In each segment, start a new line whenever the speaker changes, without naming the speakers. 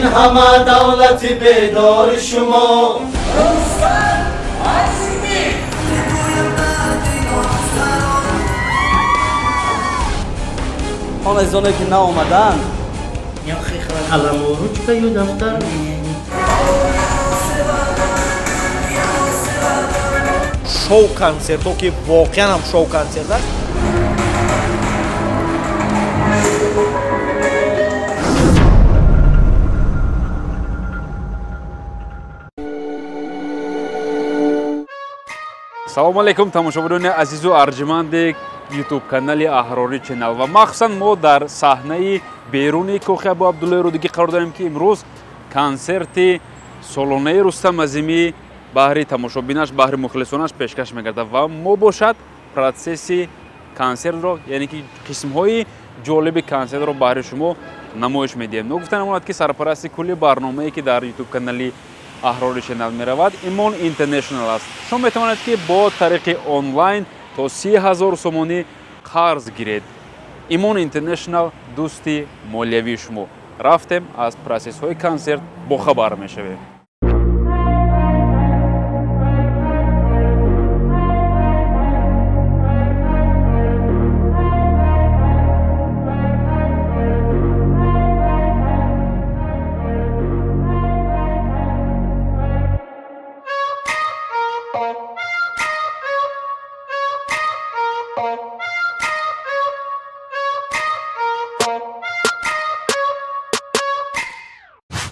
این همه دولت بیدار شما
آن ازانه که نه آمدن
یا خیخ قلم و روچکه یو دفتر
шоу концертҳо ки воқеан ҳам шоу концерт аст.
салому алайкум тамошобинони азизу арҷуманди ютуб канали Аҳрорӣ ченал ва махсусан мо дар саҳнаи беруни кӯхи Абу Абдуллои Рудигӣ қарор дорем ки имрӯз консерти солонаи Рустам Азимӣ баҳри тамошобинаш баҳри мухлисонаш пешкаш мегардад ва мо бошад протсесси консертро яъне ки қисмҳои ҷолиби консертро баҳри шумо намоиш медиҳем. Ногуфта намонад ки сарпарасти кулли барномае ки дар ютуб канали Аҳрорӣ ченал меравад Имон International аст. Шумо метавонед ки бо тариқи онлайн то 30,000 сомонӣ қарз гиред. Имон International дӯсти молиявии шумо. Рафтем аз процессҳои консерт бохабар мешавем.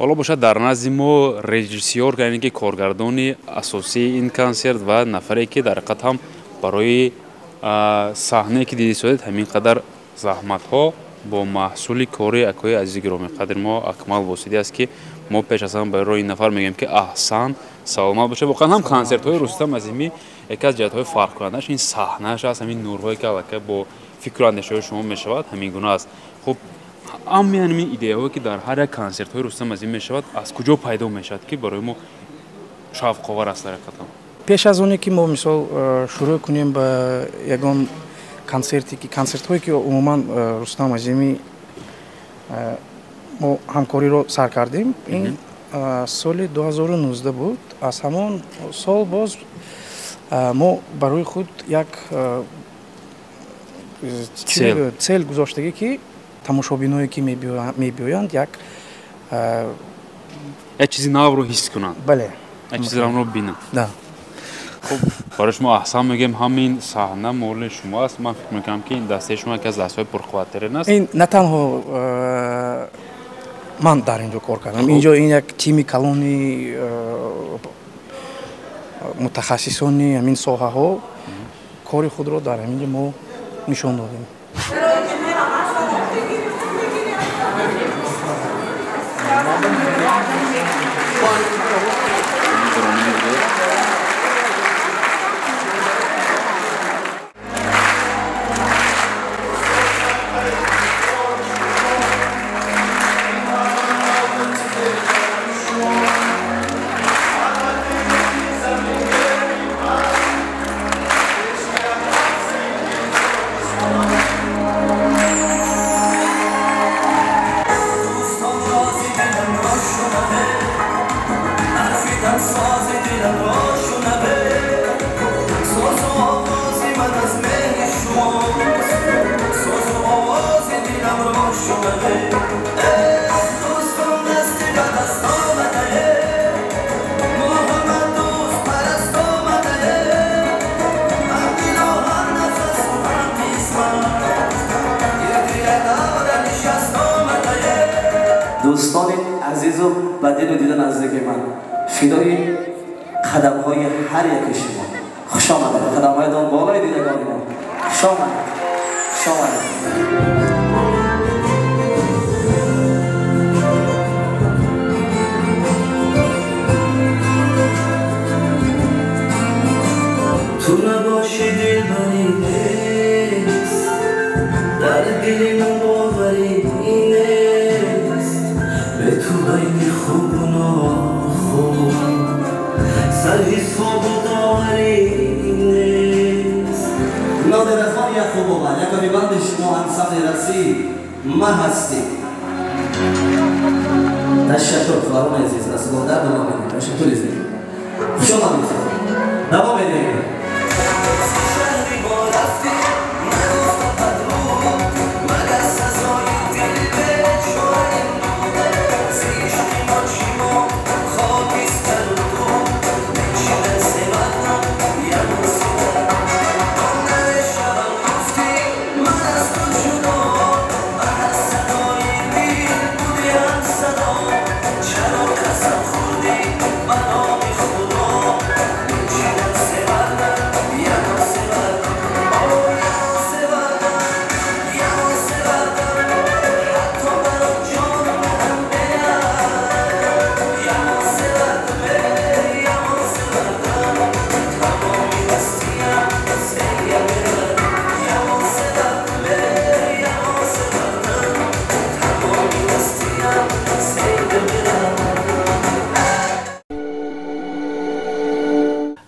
ҳоло бошад дар назди мо режиссёр яъне ки коргардони асосии ин консерт ва нафаре ки дар ҳақиқат ҳам барои саҳнае ки дидӣ содед ҳамин қадар заҳматҳо бо маҳсули кори акои азизи гиромиқадри мо Акмал Восидӣ аст ки мо пеш аз ҳама барои ин нафар мегӯем ки аҳсан саломат бошед. Воқеан ҳам консертҳои Рустам Азимӣ яке аз ҷиҳатҳои фарқкунандааш ин саҳнааш аст, ҳамин нурҳое ки аллакай бо фикру андешаҳои шумо мешавад ҳамин гуна аст. Хуб ҳамин идеяҳое ки дар ҳар як консертҳои Рустам Азимӣ мешавад аз куҷо пайдо мешавад ки барои мо шавқовар аст дар ҳақиқат?
пеш аз оне ки мо мисол шурӯъ кунем ба ягон консертҳое ки умуман Рустам Азимӣ мо ҳамкориро сар кардем. Ин соли 2019 буд. Аз ҳамон сол боз мо барои худ як цел гузоштагӣ ки тамошобиное ки мебиёянд як
чизи навро ҳис кунанд.
Бале.
Як чизи навро бинанд.
Да.
Хуб, барои шумо аҳсан мегӯем ҳамин саҳна моли шумо аст. Ман фикр мекунам ки ин дастаи шумо яке аз дастаҳои пурқувваттерин аст.
Ин на танҳо ман дар инҷо кор кардам. Инҷо ин як тими калони мутахассисони ҳамин соҳаҳо кори худро дар ҳаминҷо мо нишон додем.
دوستان عزیز و بدین و دیدن نزدیک من فدای قدم‌های هر یک شما خوش آمدید. قدم‌هایتان بالای دیدگان ما خوش آمدید. خوش آمدید.
تو نباشی دلبری نیست در دل من باوری نیست به تو بین خوب و ناخوب سرحساب و داوری نیست
نادر خان یعقوب‌آقا یک بند شما انصاف رسی ما هستیم. تشکر فرمان عزیز از گلدر دوام بدید تشکر عزیز خوش آمدید دوام بدید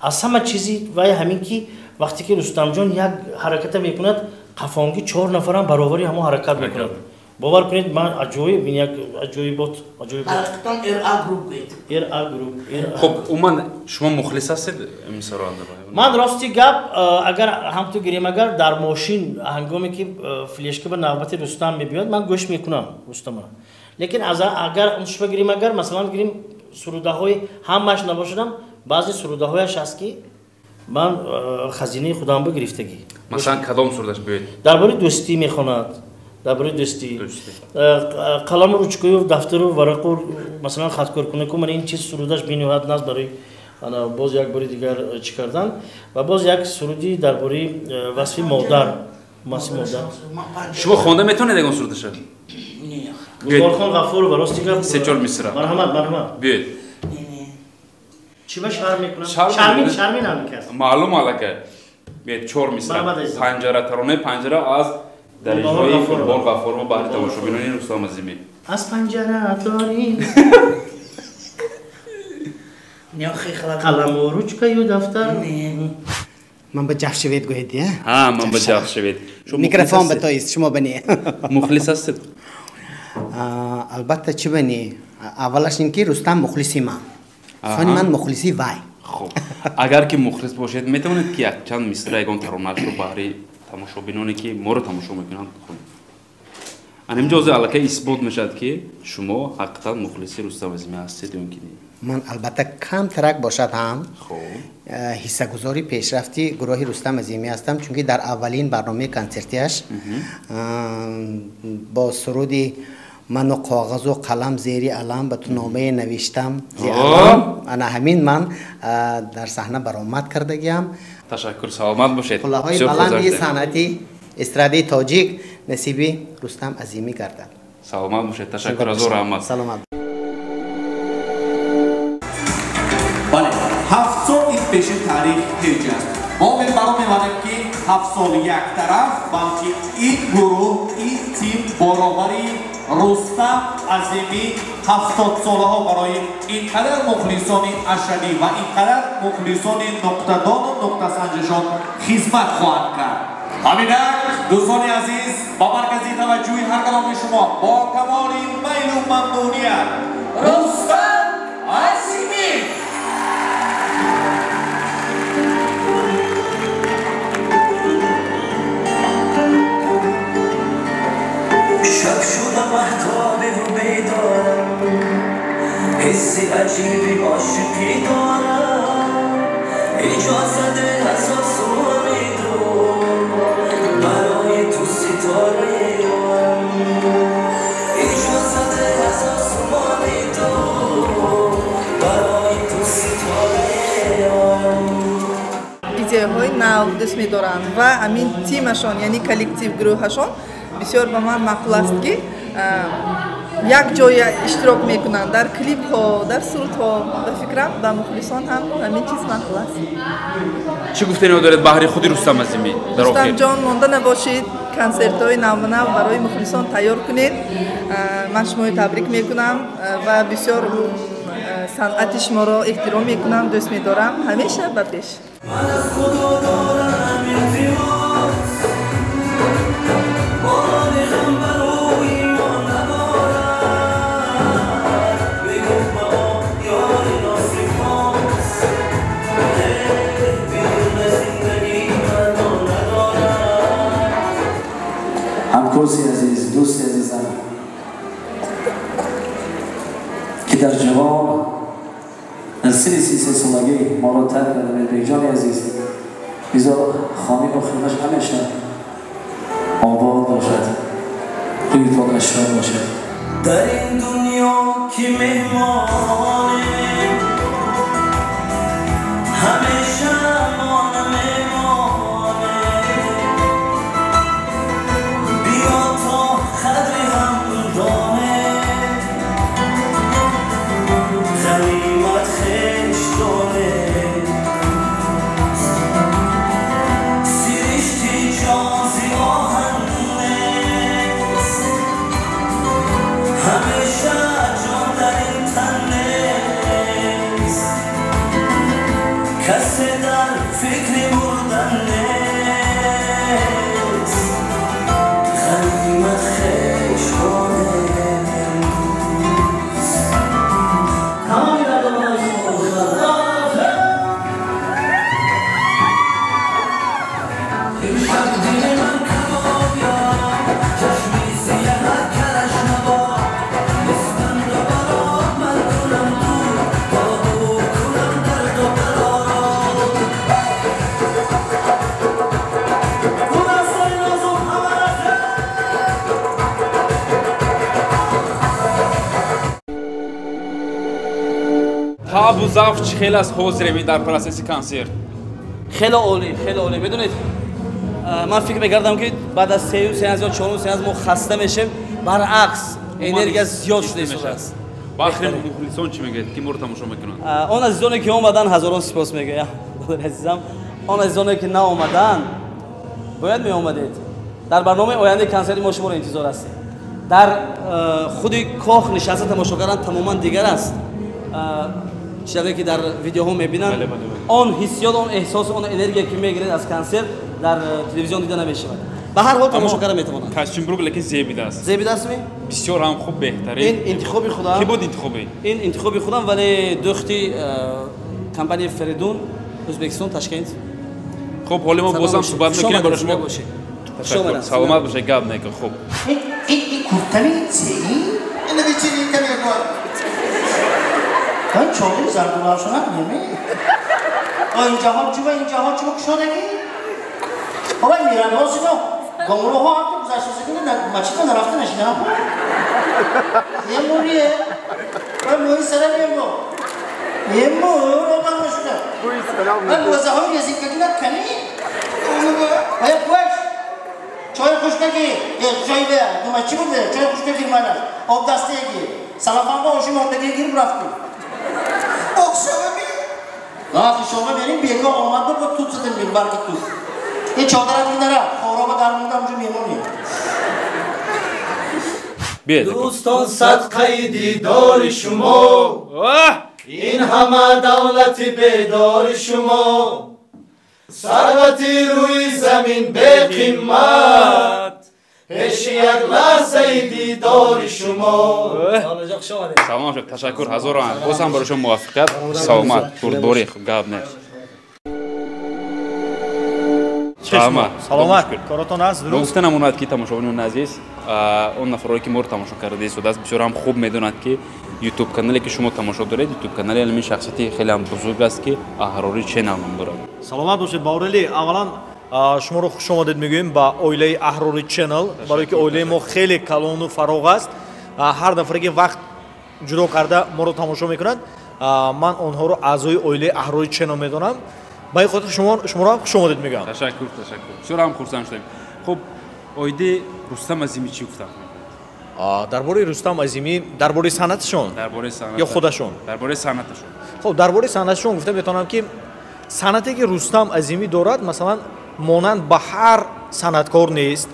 از همه چیزی و همین که وقتی که رستم جان یک حرکت میکند قفانگی 4 نفر هم برابری همون حرکت میکند باور کنید من عجایب این یک عجایبات
حرکتان ارعا گروپ گید
ارعا گروپ
خب عموما شما مخلص هستید امسال
من راستی گپ اگر هم تو گیریم اگر در ماشین هنگامی که فلشکه به نوبت رستم میبیاد من گوش میکنم رستم را لیکن اگر اونش بگیریم اگر مثلا گیریم سروده های همش نباشدم بعضی سروده هایش هست که من خزینه خودم به گرفتگی
مثلا کدام سرودش بیاید
درباره دوستی میخواند درباره دوستی قلم روچکوی و دفتر و ورق و مثلا خط کنه که من این چیز سرودش بینواد ناز برای انا باز یک بار دیگر چی کردن و باز یک سرودی درباره وصف مادر وصف مادر
شما خوانده میتونید اون سرودش
گلخان غفور و راستی که
3-4 مصرع
مرحمت
بیاید
چی به شرم میکنم؟ شرمی نمیکرد
معلوم علکه بیاید 4 مصرع پنجره ترانه پنجره از درجه‌های فوتبال غفور و بحر تماشاگران رستم عظیمی
از پنجره داریم
نیاخی
قلم و روچکه و دفتر
من به جف شوید گویدی
ها من به جف شوید
میکروفون به تویست شما بنی
مخلص هستید
البته چی بنی اولش اینکه رستم مخلصی من ثانی من مخلصی وای
خب اگر که مخلص باشید میتونید که چند مصرع یگان ترانه‌اش رو بحری تماشابینانی که ما رو تماشا میکنند خونید همینجا علاقه اثبات میشد که شما حقیقتا مخلصی رستم عظیمی هستید یمکنی
من البته کم ترک باشد هم حصه گذاری پیشرفتی گروه رستم عظیمی هستم چون که در اولین برنامه کنسرتیش با سرودی من و کاغذ و قلم زیری علم به تو نامه نوشتم انا همین من در صحنه برآمد کرده گیم
تشکر سلامت باشید
کلاهای بلندی صنعتی استرادی تاجیک نصیبی رستم عظیمی گردد
سلامت باشید تشکر از رحمت
سلامت
بله 7 سال این پیش تاریخ هیچ است ما برای می‌بینیم که 7 سال یک طرف بلکه این گروه این تیم برابری رستم عظیمی 70 ساله ها برای اینقدر مخلصان اشلی و اینقدر مخلصان نقطه‌دان و نقطه سنجشان خدمت خواهند کرد. همینک دوستان عزیز با مرکزی توجه هر کدام شما با کمال میل و ممنونیت رستم عظیمی
شب شدم محتاب و بیدارم حسی عجیبی عاشقی دارم اجازت حساس و امیدم برای تو ستاره دارم اجازت حساس و امیدم برای تو ستاره دارم
ایده‌های نو دوست می‌دارند و همین تیمشان یعنی کلکتیو گروهشان بسیار به من مقبول است که یک جای اشتراک میکنند در کلیپ ها در سرود ها به فکرم به مخلصان هم همین چیز مقبول است.
چی گفتنی دارید بحری خودی رستم عظیمی در آخر؟
رستم جان مانده نباشید کنسرت های نو برای مخلصان تیار کنید. من شما تبریک میکنم و بسیار صنعت شما را احترام میکنم دوست میدارم همیشه به پیش.
پدر جوان از سن 33 سالگی ما را ترک کرده. مهربان جان عزیز بذار خانه با خدمتش همیشه آباد باشد، روی پاک اشرار باشد.
در این دنیا که مهمانه همیشه مانه میمانه، بیا تا قدر هم دانه غنیمت خویش دانه، سرشتی جازی آهن نیست، همیشه جان در این تن نیست، کسی در فکر مردن نیست، غنیمت خویش دانه. تمامی مردمان امشب دل من کبابیا، چشمی سیه هر کلش نبا، اسفند و برات من کنم دور، با دور کنم درد و برارات. اون از سای نازم همرخه
تاب و ضعف چی خیلی از حاضرمی در پروسس کنسرت؟
خیلی عالی، خیلی عالی. میدونید من فکر می‌کردم که بعد از 3 ساعت یا 4 ساعت ما خسته میشیم، برعکس انرژی زیاد شده است.
بخیر مخلصان چی میگه؟ کی مرد تماشا میکنن؟
آن عزیزانی که اومدن هزاران سپاس میگه. برادر عزیزم، آن عزیزانی که ناآمدن باید می اومدید. در برنامه آینده کنسرت ما شما رو انتظار هستیم. در خود کاخ نشسته تماشا کردن تماما دیگر است. چیزی که در ویدیوها میبینن آن حسیات، آن احساس، آن انرژی که میگیرید از کنسرت در تلویزیون دیده نمیشود. به هر حال تماشا کردن میتونن.
کاستوم برو لیکن زیبیده است.
زیبیده است می؟
بسیار هم خوب بهتره.
این انتخاب خودم.
کی بود انتخابی؟ این
انتخاب خودم، ولی دوختی کمپانی فریدون ازبکستان تشکیل.
خب حالا ما بازم صحبت میکنیم برای شما. سلامت باشه گاب نکن. خب
این کورتمی چی؟ اینو بیچینی کمی کار. این چاقو زردولار شدن نمی؟ اینجا ها چوب کشادگی؟ بابا میرن ها سینا گمرو ها هم که گذاشته سکنه مچیتا نرفته نشیدن ها یه موریه باید موی سره بیم با یه مور آدم نشده باید موزه های یزید کدینت کنی باید خوش چای خوش بگی چای بیا دومه چی بوده چای خوش بگیر منه آب دسته گیر سلافان با آشی مردگی گیر برفتی اخشابه بی نه اخشابه بیاریم بیگاه آمد با توت زدن بیر برگی توت این چادرت میداره خوابا در مونده همجور میمونی
دوستان صدقه دیدار شما، این همه دولت بیدار شما، ثروتی روی زمین به قیمت، پیش یک لحظه دیدار شما.
سلام شد، تشکر هزاران. باز هم برای شما موفقیت. سلامت بردباری گاب نه.
سلامت کارتون است درست.
گفتن امونات کی تماشاگران عزیز، اون نفرایی که مور تماشا کرده است و دست بسیار هم خوب میدونند که یوتیوب کانالی که شما تماشا دارید یوتیوب کانال علمی شخصیتی خیلی هم بزرگ است که احراری چنل نام دارد.
سلامت باشید باوریلی. اولا شما رو خوش آمدید میگویم با اویله احراری چنل، برای که اویله ما خیلی کلان و فراغ است. هر نفری که وقت جدا کرده ما رو تماشا میکنند، من آنها رو اعضای اویله احراری چنل میدونم. با خاطر شما رو خوش آمدید میگم.
تشکر. بسیار هم خرسند شدیم. خب اویده رستم عظیمی چی گفته؟
درباره رستم عظیمی درباره صنعتشون یا خودشون؟
درباره صنعتشون.
خب درباره صنعتشون گفته میتونم که صنعتی که رستم عظیمی دارد مثلا مانند به هر صنعتکار نیست،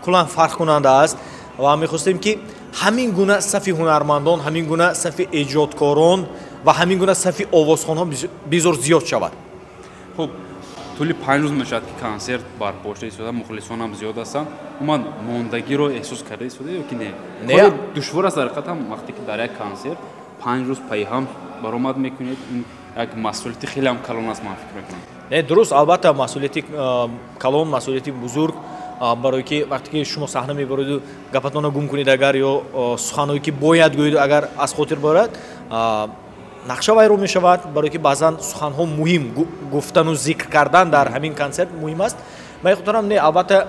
کلا فرق کننده است و میخواستیم که همین گونه صف هنرمندان، همین گونه صف ایجادکاران و همین گونه صف آوازخوان‌ها بسیار زیاد شود.
خب طولی 5 روز میشد که کنسرت برپا شده، مخلصان هم زیاد هستند. من موندگی رو احساس کرده شده یا که نه؟ دشوار است حقیقت هم وقتی که در یک کنسرت 5 روز پی هم برآمد میکنید، این یک مسئولیت خیلی هم کلان است من فکر میکنم.
نه درست، البته مسئولیتی کلان، مسئولیتی بزرگ، برای که وقتی که شما صحنه میبرید و گپتون گم کنید اگر یا سخنایی که باید گویید اگر از خاطر برد، нақша вайрон мешавад, барои ки баъзан суханҳо муҳим гуфтану зикр кардан дар ҳамин консерт муҳим аст. ман хотарам не албатта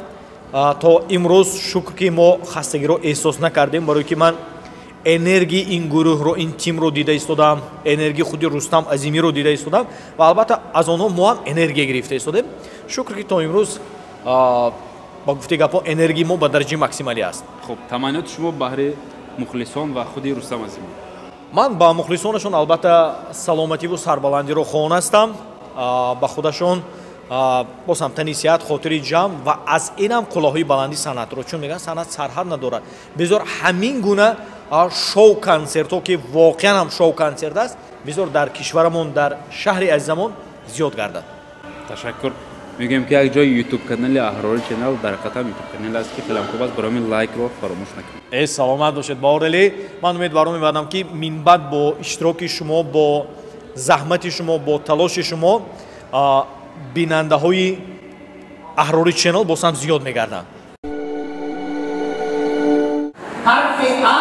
то имрӯз шукр ки мо хастагиро эҳсос накардем, барои ки ман энергии ин гурӯҳро, ин тимро дида истодам, энергии худи Рустам Азимиро дида истодам ва албатта аз онҳо мо ҳам энергия гирифта истодем. шукр ки то имрӯз ба гуфти гапҳо энергии мо ба дараҷаи максималӣ аст.
хуб, таманниёти шумо баҳри мухлисон ва худи Рустам Азимӣ?
ман ба мухлисонашон албатта саломативу сарбаландиро хоҳон ҳастам, ба худашон боз ҳам танисият, хотири ҷамъ ва аз инам қулоҳои баланди санъатро, чун мегӯянд санъат сарҳад надорад. бизор ҳамин гуна шоу консертҳо ки воқеан ҳам шоу консерт аст, бизор дар кишварамон, дар шаҳри азизамон зиёд гардад.
ташаккур. мегӯем ки як ҷои ютуб канали Аҳрори ченал дар қатам ютуб канал аст ки хеле хуб аст, барои лайкро фаромӯш накунед.
саломат бошед баорели. ман умедваром мебардам ки минбаъд бо иштироки шумо, бо заҳмати шумо, бо талоши шумо бинандаҳои Аҳрори ченал боз ҳам зиёд мегарданд.
ҳарфи А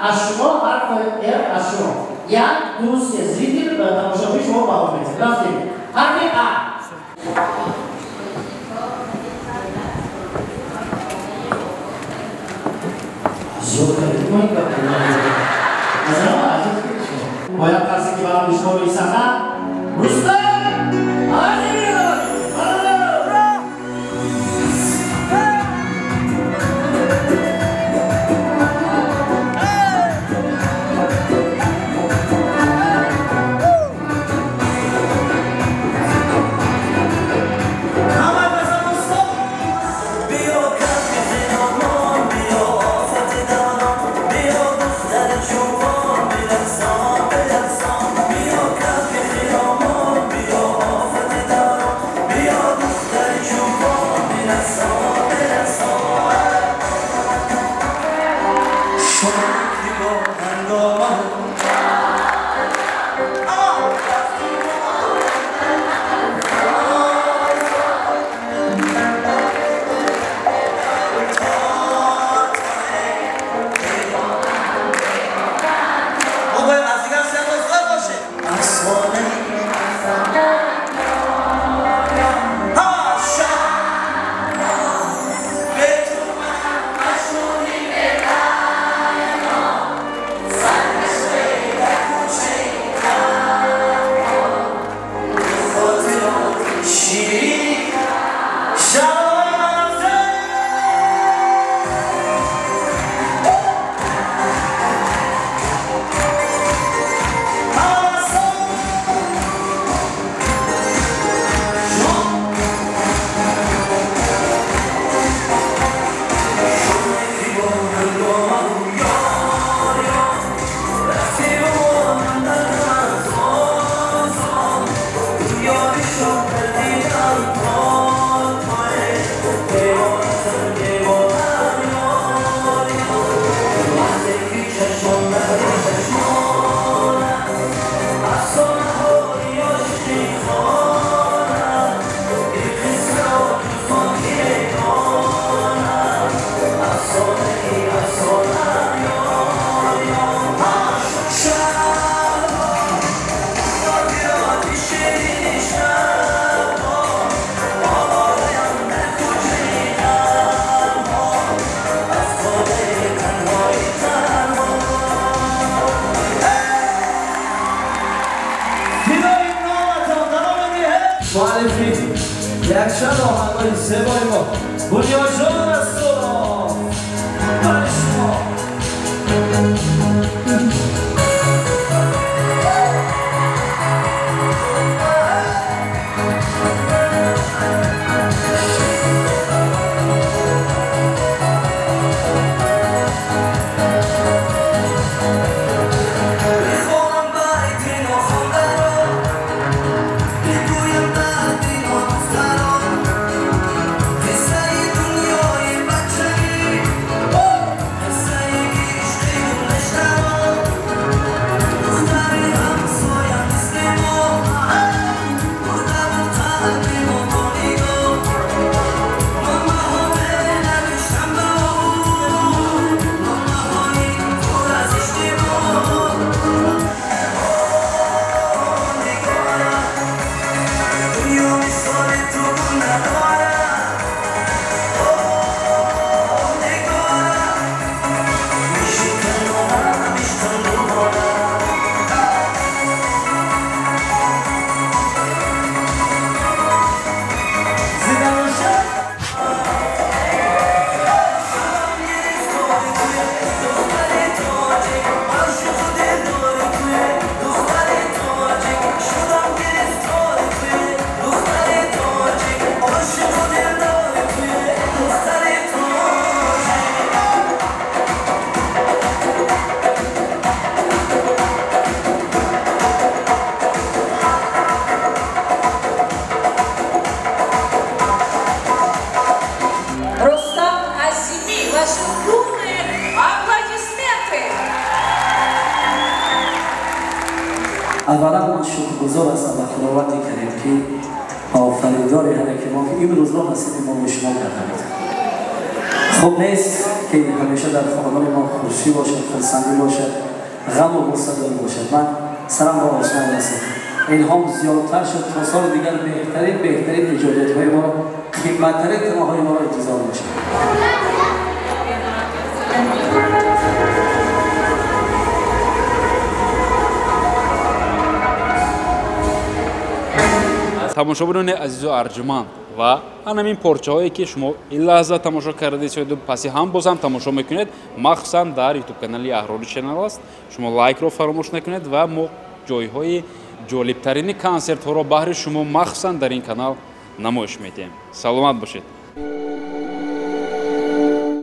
аз шумо, ҳарфи Р аз шумо. як дуст зритель тамошобини шумо баҳо медиҳад. рафтем. ҳарфи А. باید کسی که برام شما بیسنن رستم
یکشن آهنگای زیبای ما بنیانجان از سلام برای شما این روزها نصیب ما و شما گردد. خوب نیست که همیشه در خانمان ما خوشی باشد، خرسندی باشد، غم و غصه باشد. من سلام با آسمان رسید. اینها زیادتر شد تا سال دیگر بهترین ایجادیت‌های ما، قیمت‌ترین تماهای ما را انتظار باشد.
тамошобинони азизу арҷуманд ва анамин порчаҳое ки шумо ин лаҳза тамошо кардед паси ҳам бозам тамошо мекунед, махсусан дар ютуб-канали Аҳрори Channel аст. Шумо лайкро фаромӯш накунед ва мо ҷойҳои ҷолибтарини консертҳоро баҳри шумо махсусан дар ин канал намоиш медиҳем. Саломат бошед.